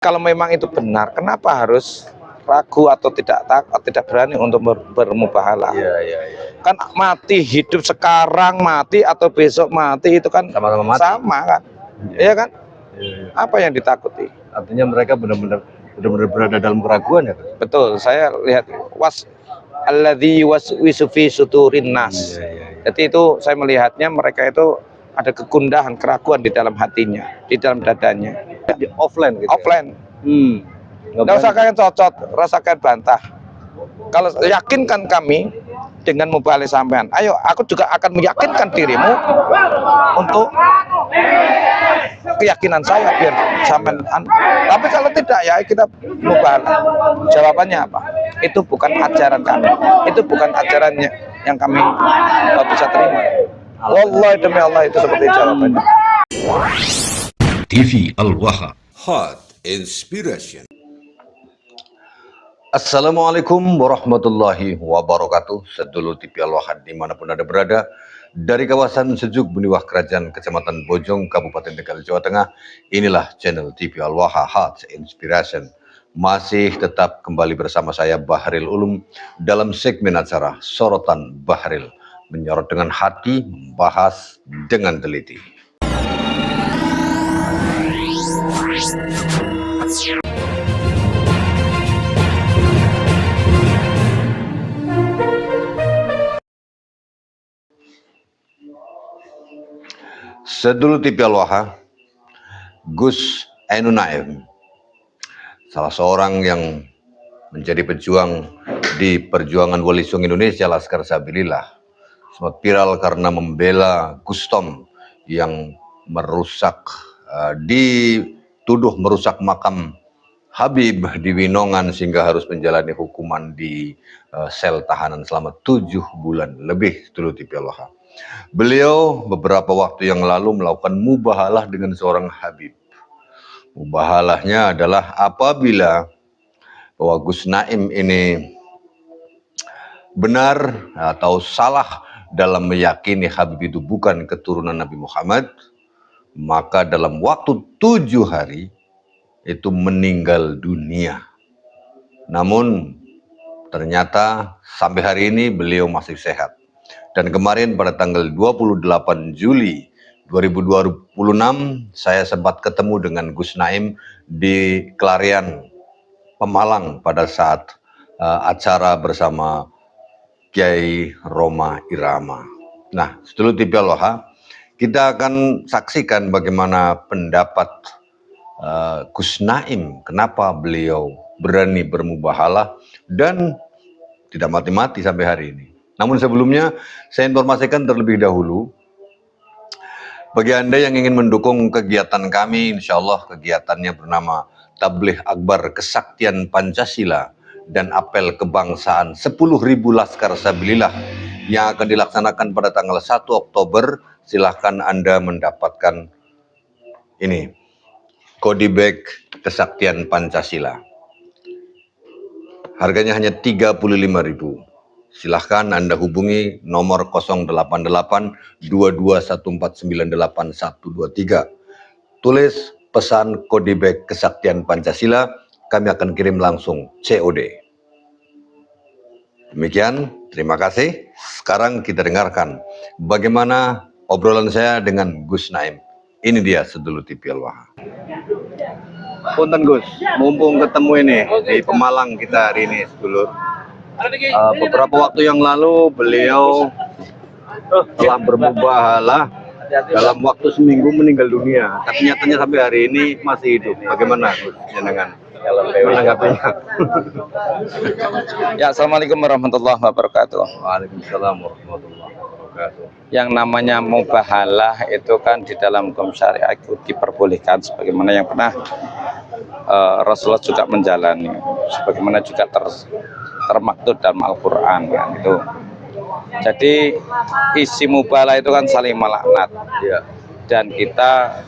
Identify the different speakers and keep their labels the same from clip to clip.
Speaker 1: Kalau memang itu benar, kenapa harus ragu atau tidak berani untuk bermubahalah? Kan mati, hidup sekarang mati atau besok mati itu kan
Speaker 2: sama-sama mati.
Speaker 1: Sama kan? Iya kan? Apa yang ditakuti?
Speaker 2: Artinya mereka benar-benar berada dalam keraguan ya.
Speaker 1: Betul, saya lihat alladzi waswisu fi suturin nas. Jadi itu saya melihatnya mereka itu ada kegundahan, keraguan di dalam hatinya, di dalam dadanya.
Speaker 2: Di offline gitu.
Speaker 1: Offline. Nggak usah kalian cocot, rasakan bantah. Kalau yakinkan kami dengan mubahalah sampean, ayo aku juga akan meyakinkan dirimu untuk keyakinan saya biar sampean. Tapi kalau tidak ya kita mubahalah. Jawabannya apa? Itu bukan ajaran kami. Itu bukan ajarannya yang kami bisa terima. Wallahi demi Allah itu seperti jawabannya.
Speaker 3: TV Al-Waha
Speaker 4: Hot Inspiration.
Speaker 2: Assalamualaikum warahmatullahi wabarakatuh. Sedulur TV Al-Waha dimanapun Anda berada, dari kawasan Sejuk Buniwah Kerajaan Kecamatan Bojong Kabupaten Tegal Jawa Tengah, inilah channel TV Al-Waha Hot Inspiration. Masih tetap kembali bersama saya Bahril Ulum dalam segmen acara Sorotan Bahril, menyorot dengan hati, bahas dengan teliti. Sedulur TV Al-Waha, Gus Ainun Naim, salah seorang yang menjadi pejuang di perjuangan Wali Songo Indonesia Laskar Sabilillah, sempat viral karena membela Gustom yang dituduh merusak makam Habib di Winongan sehingga harus menjalani hukuman di sel tahanan selama 7 bulan lebih. Sedulur TV Al-Waha, beliau beberapa waktu yang lalu melakukan mubahalah dengan seorang Habib. Mubahalahnya adalah apabila bahwa Gus Naim ini benar atau salah dalam meyakini Habib itu bukan keturunan Nabi Muhammad, maka dalam waktu 7 hari itu meninggal dunia. Namun ternyata sampai hari ini beliau masih sehat. Dan kemarin pada tanggal 28 Juli 2026 saya sempat ketemu dengan Gus Naim di Klarian Pemalang pada saat acara bersama Kiai Roma Irama. Nah, sedulur TV Al-Waha, kita akan saksikan bagaimana pendapat Gus Naim, kenapa beliau berani bermubahalah dan tidak mati-mati sampai hari ini. Namun sebelumnya saya informasikan terlebih dahulu, bagi Anda yang ingin mendukung kegiatan kami, insya Allah kegiatannya bernama Tabligh Akbar Kesaktian Pancasila dan Apel Kebangsaan 10.000 Laskar Sabilillah yang akan dilaksanakan pada tanggal 1 Oktober. Silahkan Anda mendapatkan ini, Kodi Bag Kesaktian Pancasila. Harganya hanya 35.000. Silahkan Anda hubungi nomor 088 221498123. Tulis pesan Kodi Bag Kesaktian Pancasila, kami akan kirim langsung COD. Demikian, terima kasih. Sekarang kita dengarkan bagaimana obrolan saya dengan Gus Naim. Ini dia sedulur TV Al-Waha. Punten Gus, mumpung ketemu ini di Pemalang kita hari ini sedulur. Beberapa waktu yang lalu beliau telah bermubahalah, dalam waktu seminggu meninggal dunia. Tapi nyatanya sampai hari ini masih hidup. Bagaimana Gus jenengan menanggapinya?
Speaker 1: Ya, assalamualaikum warahmatullahi wabarakatuh.
Speaker 2: Waalaikumsalam warahmatullahi wabarakatuh.
Speaker 1: Yang namanya mubahalah itu kan di dalam hukum syariat itu diperbolehkan, sebagaimana yang pernah Rasulullah juga menjalani, sebagaimana juga termaktub dalam Al-Quran kan, itu. Jadi isi mubahalah itu kan saling melaknat, ya. Dan kita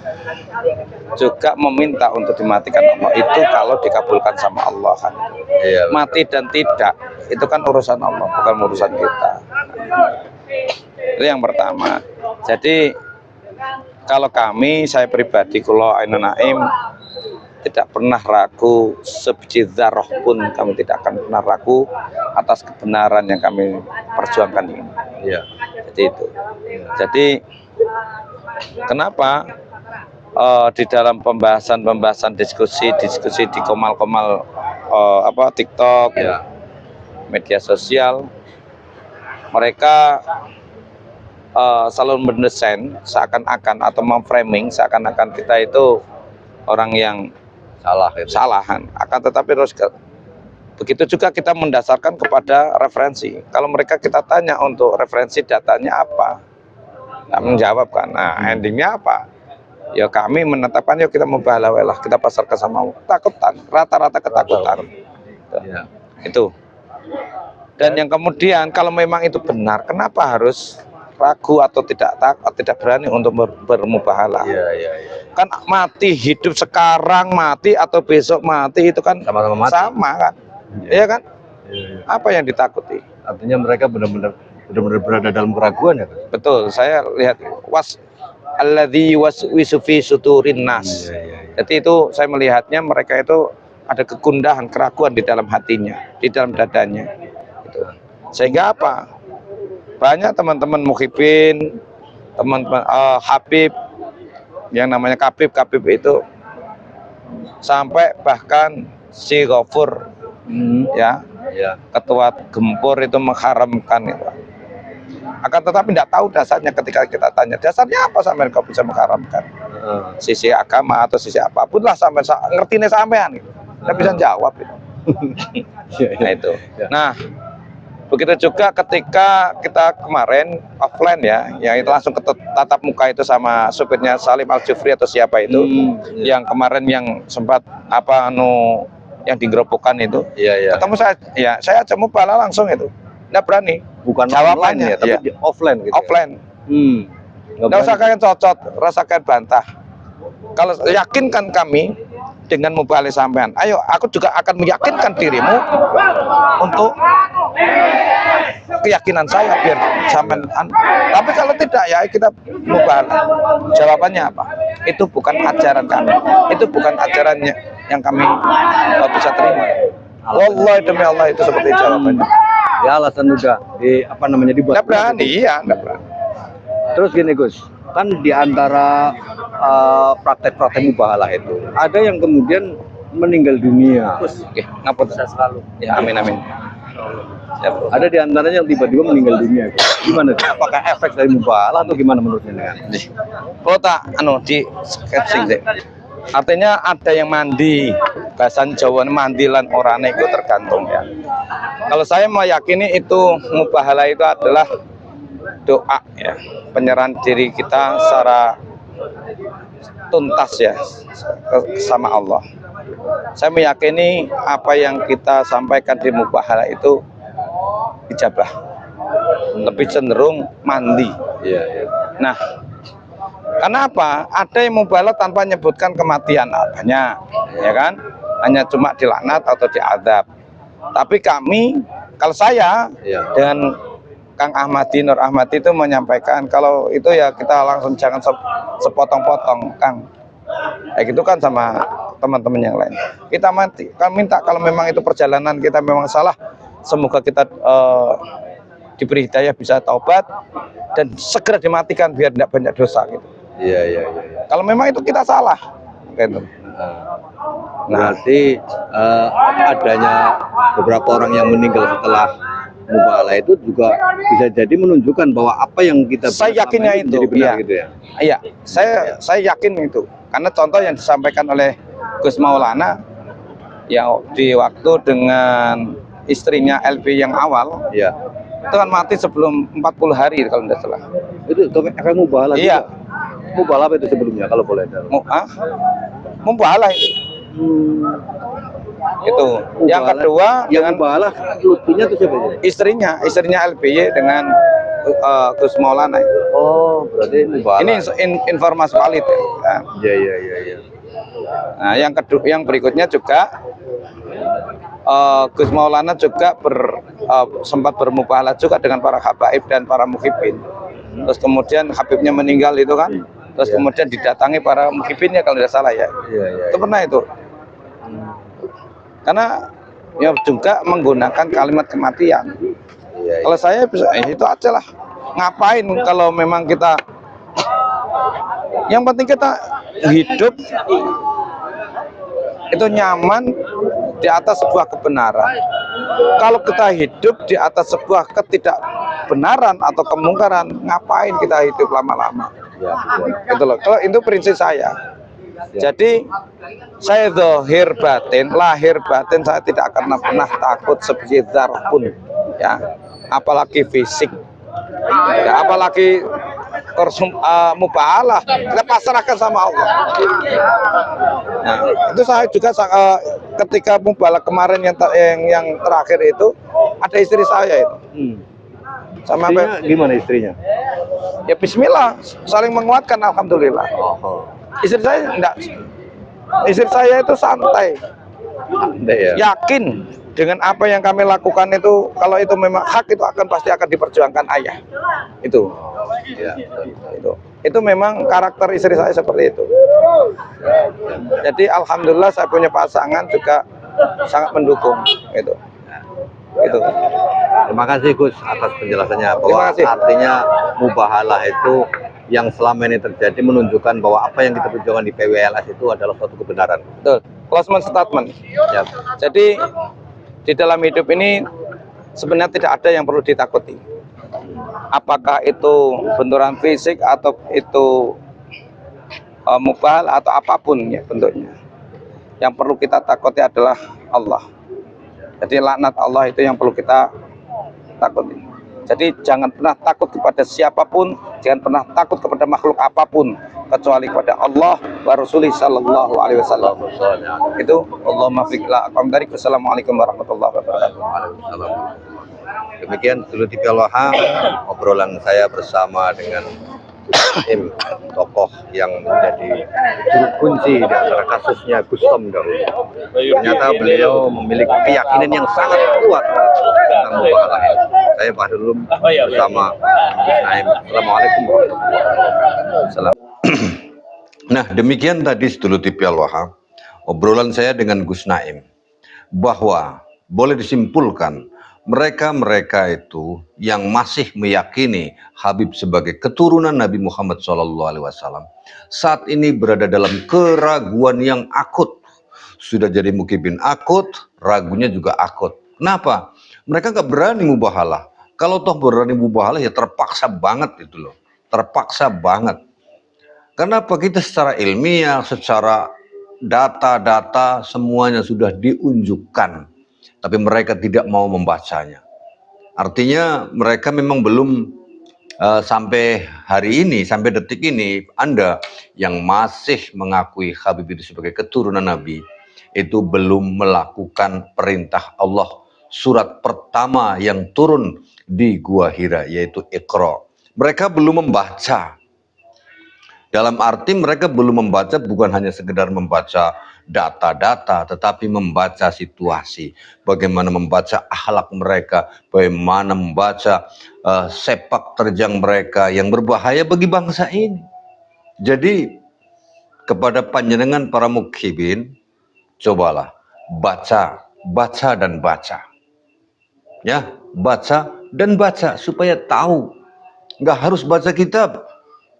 Speaker 1: juga meminta untuk dimatikan Allah itu kalau dikabulkan sama Allah kan.
Speaker 2: Ya,
Speaker 1: mati dan tidak itu kan urusan Allah, bukan urusan kita. Itu yang pertama. Jadi kalau kami, saya pribadi, kalau Ainun Naim tidak pernah ragu, sebiji dzarrah pun kami tidak akan pernah ragu atas kebenaran yang kami perjuangkan ini.
Speaker 2: Iya.
Speaker 1: Jadi itu. Jadi kenapa di dalam pembahasan diskusi di komal-komal TikTok,
Speaker 2: Iya.
Speaker 1: media sosial, mereka selalu mendesain seakan-akan atau memframing seakan-akan kita itu orang yang salahan. Akan tetapi terus begitu juga kita mendasarkan kepada referensi. Kalau mereka kita tanya untuk referensi datanya apa, nggak menjawab kan. Nah, endingnya apa? Ya kami menetapkan, yuk kita mubahalah, kita pasarkan sama ketakutan, rata-rata ketakutan.
Speaker 2: Iya.
Speaker 1: Itu. Dan yang kemudian kalau memang itu benar, kenapa harus ragu atau tidak berani untuk bermubahalah?
Speaker 2: Iya.
Speaker 1: Kan mati, hidup sekarang mati atau besok mati itu kan
Speaker 2: Sama-sama mati.
Speaker 1: sama kan? Iya kan?
Speaker 2: Iya.
Speaker 1: Apa yang ditakuti?
Speaker 2: Artinya mereka benar-benar berada dalam keraguan ya, Gus?
Speaker 1: Betul, saya lihat alladzi waswisu fi suturin nas.
Speaker 2: Iya.
Speaker 1: Jadi itu saya melihatnya mereka itu ada kegundahan, keraguan di dalam hatinya, di dalam dadanya. Gitu. Sehingga apa? Banyak teman-teman muhibin, teman-teman Habib, yang namanya Kabib itu sampai bahkan si Ghafur ya, ketua Gempur itu mengharamkan itu. Akan tetapi tidak tahu dasarnya. Ketika kita tanya dasarnya apa sampai kau bisa mengharamkan, sisi agama atau sisi apapun lah, sampai ngerti nih sampean gitu. Tidak bisa jawab itu. Nah itu. Nah begitu juga ketika kita kemarin offline ya itu langsung tatap muka itu sama supirnya Salim Al-Jufri atau siapa itu, yang kemarin yang sempat yang digerobokan itu.
Speaker 2: Iya.
Speaker 1: Ketemu saya aja mubahalah langsung itu. Nggak berani.
Speaker 2: Bukan
Speaker 1: jawabannya
Speaker 2: online ya, tapi di offline gitu.
Speaker 1: Offline.
Speaker 2: Nggak
Speaker 1: Nggak usah kalian cocot, rasakan bantah. Kalau yakinkan kami dengan mubahalah sampean, ayo aku juga akan meyakinkan dirimu untuk keyakinan saya biar sampean. Tapi kalau tidak ya kita mubahalah. Jawabannya apa? Itu bukan ajaran kami. Itu bukan ajarannya yang kami bisa terima. Wallahi demi Allah itu seperti jawabannya.
Speaker 2: Ya alasan udah dibuat.
Speaker 1: Nggak berani, iya nggak berani.
Speaker 2: Terus gini Gus, kan di antara praktek-praktek mubahalah itu ada yang kemudian meninggal dunia.
Speaker 1: Oke, ngapun saya selalu. Ya amin. Siap.
Speaker 2: Ada di antaranya yang tiba-tiba meninggal dunia. Gimana? Apakah efek dari mubahalah atau gimana menurutnya?
Speaker 1: Kalau tak di sketching sih. Artinya ada yang mandi, bahasa Jawa mandilan orane itu tergantung ya. Kalau saya meyakini itu mubahalah itu adalah doa ya, penyerahan diri kita secara tuntas ya sama Allah. Saya meyakini apa yang kita sampaikan di mubahalah itu ijabah, lebih cenderung mandi.
Speaker 2: Iya.
Speaker 1: Nah, kenapa ada yang mubahalah tanpa menyebutkan kematian? Banyak, ya kan? Hanya cuma dilaknat atau diadab. Tapi kami, kalau saya dengan Kang Ahmadi, Nur Ahmadi itu menyampaikan kalau itu ya kita langsung jangan sepotong-potong, Kang. Kayak gitu kan sama teman-teman yang lain. Kita minta kalau memang itu perjalanan kita memang salah, semoga kita diberi hidayah, bisa taubat dan segera dimatikan biar tidak banyak dosa gitu.
Speaker 2: Iya.
Speaker 1: Kalau memang itu kita salah, gitu.
Speaker 2: Berarti adanya beberapa orang yang meninggal setelah mubahalah itu juga bisa jadi menunjukkan bahwa apa yang kita
Speaker 1: saya yakinnya itu
Speaker 2: jadi benar
Speaker 1: ya.
Speaker 2: gitu ya.
Speaker 1: Iya, saya yakin itu. Karena contoh yang disampaikan oleh Gus Maulana ya di waktu dengan istrinya LP yang awal,
Speaker 2: Iya.
Speaker 1: itu kan mati sebelum 40 hari kalau tidak salah.
Speaker 2: Itu efek mubahalah.
Speaker 1: Iya.
Speaker 2: Juga. Mubahalah apa itu sebelumnya kalau boleh tahu?
Speaker 1: Mubahalah itu. Itu. Yang kedua
Speaker 2: yang mubahalah lutfinya itu siapa?
Speaker 1: Istrinya LBY dengan Gus Maulana.
Speaker 2: Oh, berarti mubahalah.
Speaker 1: Ini informasi valid ya.
Speaker 2: Iya.
Speaker 1: Nah, yang berikutnya juga Gus Maulana juga sempat bermubahalah juga dengan para habaib dan para muhibin. Terus kemudian Habibnya meninggal itu kan. Terus kemudian didatangi para muhibinnya kalau tidak salah ya.
Speaker 2: Iya.
Speaker 1: Itu pernah itu. Karena ya juga menggunakan kalimat kematian. Kalau saya bisa itu aja lah. Ngapain kalau memang kita, yang penting kita hidup itu nyaman di atas sebuah kebenaran. Kalau kita hidup di atas sebuah ketidakbenaran atau kemungkaran, ngapain kita hidup lama-lama? Gitu loh. Kalau itu prinsip saya. Jadi saya zahir batin, lahir batin saya tidak akan pernah takut sebesar pun, ya. Apalagi fisik, ya, apalagi mubahalah, kita pasrahkan sama Allah. Nah, itu saya juga ketika mubahalah kemarin yang terakhir itu ada istri saya itu. Sama
Speaker 3: Gimana istrinya?
Speaker 1: ya Bismillah, saling menguatkan, alhamdulillah. Istri saya enggak, istri saya itu santai, yakin dengan apa yang kami lakukan itu, kalau itu memang hak itu pasti akan diperjuangkan ayah. Itu memang karakter istri saya seperti itu. Jadi alhamdulillah saya punya pasangan juga sangat mendukung itu.
Speaker 3: Terima kasih Gus atas penjelasannya,
Speaker 1: Terima
Speaker 3: bahwa
Speaker 1: kasih.
Speaker 3: artinya mubahalah itu yang selama ini terjadi menunjukkan bahwa apa yang kita perjuangkan di PWLS itu adalah suatu kebenaran.
Speaker 1: Betul. Closement statement.
Speaker 3: Ya.
Speaker 1: Jadi di dalam hidup ini sebenarnya tidak ada yang perlu ditakuti. Apakah itu benturan fisik atau itu mubahal atau apapun ya bentuknya. Yang perlu kita takuti adalah Allah. Jadi laknat Allah itu yang perlu kita takuti. Jadi jangan pernah takut kepada siapapun, jangan pernah takut kepada makhluk apapun kecuali kepada Allah wa Rasulih sallallahu alaihi wasallam. Itu Allahumma fiqla aqam dari. Wassalamualaikum warahmatullahi wabarakatuh.
Speaker 3: Demikian dulu TV Al-Wahhab, obrolan saya bersama dengan Im, tokoh yang menjadi juru kunci di antara kasusnya Gus Tom dahulu. Ternyata beliau memiliki keyakinan yang sangat kuat tentang mubahalah ini. Saya Bahrul bersama Gus Naim. Assalamualaikum warahmatullahi wabarakatuh. Nah, demikian tadi Sedulur TV Al-Wahhab, obrolan saya dengan Gus Naim, bahwa boleh disimpulkan mereka-mereka itu yang masih meyakini Habib sebagai keturunan Nabi Muhammad SAW saat ini berada dalam keraguan yang akut. Sudah jadi mukibin akut, ragunya juga akut. Kenapa? Mereka nggak berani mubahalah. Kalau toh berani mubahalah ya terpaksa banget itu loh. Terpaksa banget. Karena apa? Kita secara ilmiah, secara data-data semuanya sudah diunjukkan. Tapi mereka tidak mau membacanya. Artinya mereka memang belum sampai hari ini, sampai detik ini, Anda yang masih mengakui Habib itu sebagai keturunan Nabi, itu belum melakukan perintah Allah. Surat pertama yang turun di Gua Hira, yaitu Iqra. Mereka belum membaca. Dalam arti mereka belum membaca, bukan hanya sekedar membaca data-data, tetapi membaca situasi, bagaimana membaca akhlak mereka, bagaimana membaca sepak terjang mereka yang berbahaya bagi bangsa ini. Jadi kepada panjenengan para mukhibin, cobalah baca, baca dan baca. Ya, baca dan baca supaya tahu. Nggak harus baca kitab.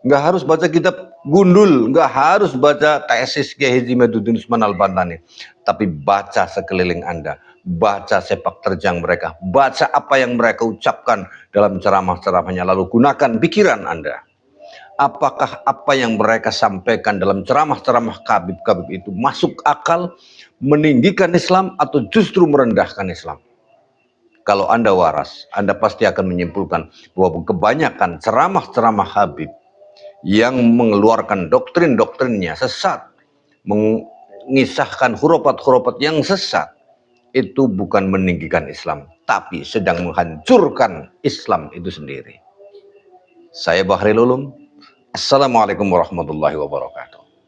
Speaker 3: Nggak harus baca kitab gundul, nggak harus baca tesis Kiai Haji Maduddin Usman Al-Bantani, tapi baca sekeliling Anda, baca sepak terjang mereka, baca apa yang mereka ucapkan dalam ceramah-ceramahnya, lalu gunakan pikiran Anda. Apakah apa yang mereka sampaikan dalam ceramah-ceramah Habib-Habib itu masuk akal, meninggikan Islam, atau justru merendahkan Islam? Kalau Anda waras, Anda pasti akan menyimpulkan bahwa kebanyakan ceramah-ceramah Habib yang mengeluarkan doktrin-doktrinnya sesat, mengisahkan hurufat-hurufat yang sesat, itu bukan meninggikan Islam, tapi sedang menghancurkan Islam itu sendiri. Saya Bahrul Ulum. Assalamualaikum warahmatullahi wabarakatuh.